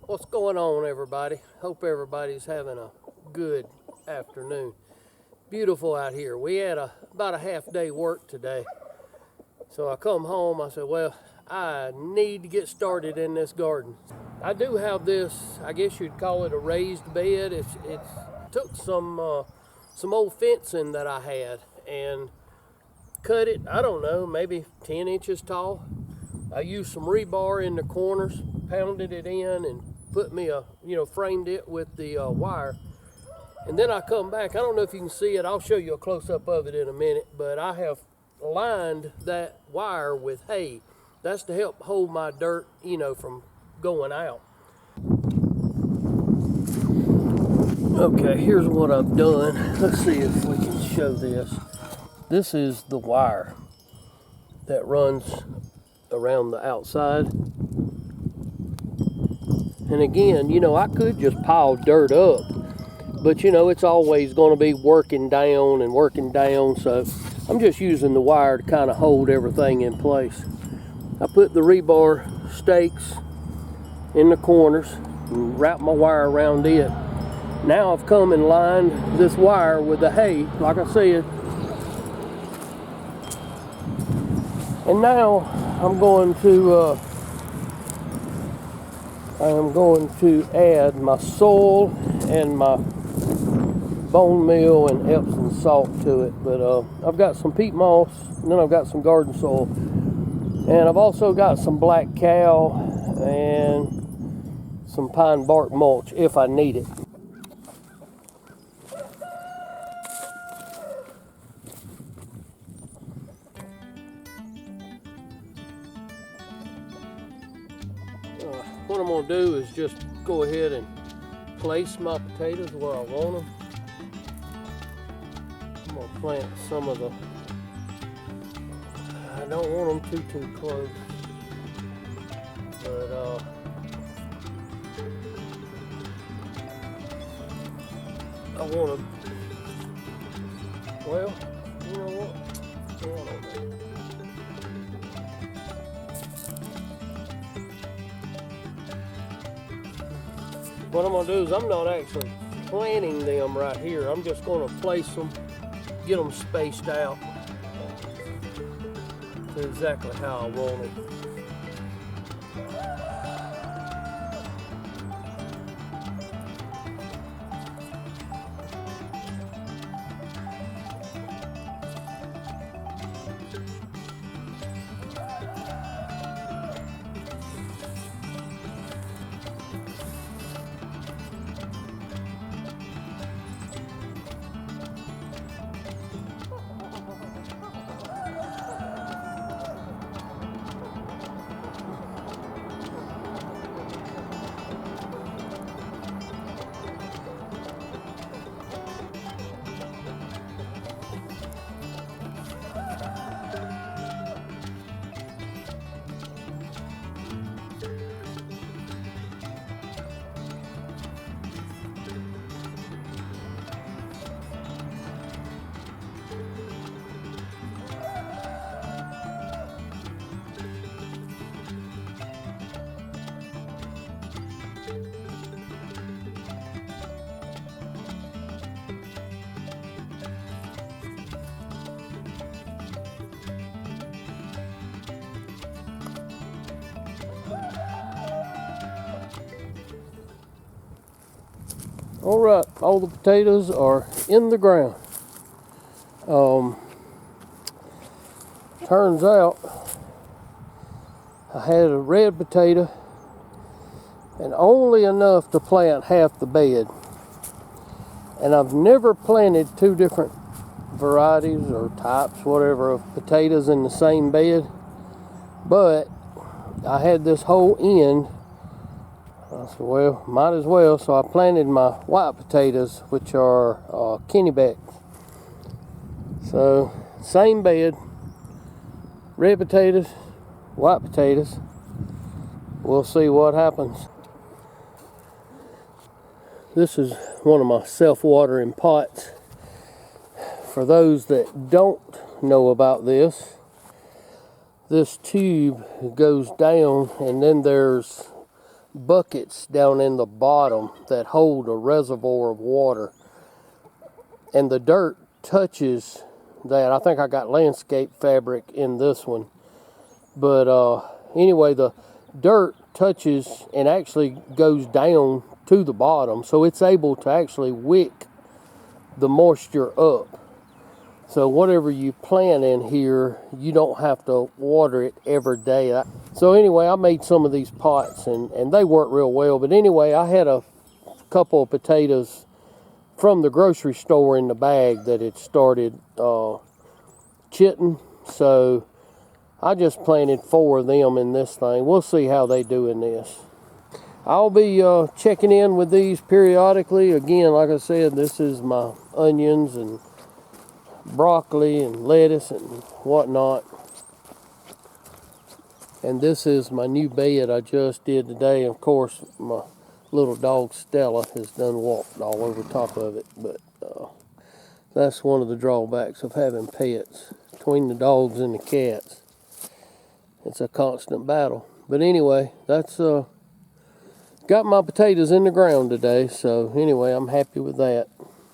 What's going on, everybody? Hope everybody's having a good afternoon. Beautiful out here. We had about a half day work today. So I come home, I said, well, I need to get started in this garden. I do have this, I guess you'd call it a raised bed. It's took some old fencing that I had and cut it, I don't know, maybe 10 inches tall. I used some rebar in the corners, pounded it in, and put me framed it with the wire. And then I come back, I don't know if you can see it, I'll show you a close-up of it in a minute, but I have lined that wire with hay. That's to help hold my dirt, from going out. Okay, here's what I've done. Let's see if we can show this. This is the wire that runs around the outside. And again, I could just pile dirt up, but it's always going to be working down, so I'm just using the wire to kind of hold everything in place. I put the rebar stakes in the corners and wrap my wire around it. Now I've come and lined this wire with the hay, like I said. And now I'm going to add my soil and my bone meal and Epsom salt to it. But I've got some peat moss, and then I've got some garden soil. And I've also got some black cow and some pine bark mulch if I need it. What I'm going to do is just go ahead and place my potatoes where I want them. I'm going to plant some of the, I don't want them too close, but I want them, well, you know what, what I'm going to do is I'm not actually planting them right here. I'm just going to place them, get them spaced out to exactly how I want it. All right, all the potatoes are in the ground. Turns out I had a red potato and only enough to plant half the bed. And I've never planted two different varieties or types, whatever, of potatoes in the same bed. But I had this whole end. I said, well, might as well. So I planted my white potatoes, which are Kennebec. So, same bed, red potatoes, white potatoes. We'll see what happens. This is one of my self-watering pots. For those that don't know about this tube goes down, and then there's buckets down in the bottom that hold a reservoir of water, and the dirt touches that. I think I got landscape fabric in this one, but anyway, the dirt touches and actually goes down to the bottom, so it's able to actually wick the moisture up. So whatever you plant in here, you don't have to water it every day. So anyway, I made some of these pots, and they work real well. But anyway, I had a couple of potatoes from the grocery store in the bag that had started chitting. So I just planted 4 of them in this thing. We'll see how they do in this. I'll be checking in with these periodically. Again, like I said, this is my onions and broccoli and lettuce and whatnot. And this is my new bed I just did today. Of course, my little dog Stella has done walked all over top of it. But that's one of the drawbacks of having pets. Between the dogs and the cats, it's a constant battle. But anyway, that's got my potatoes in the ground today. So anyway, I'm happy with that.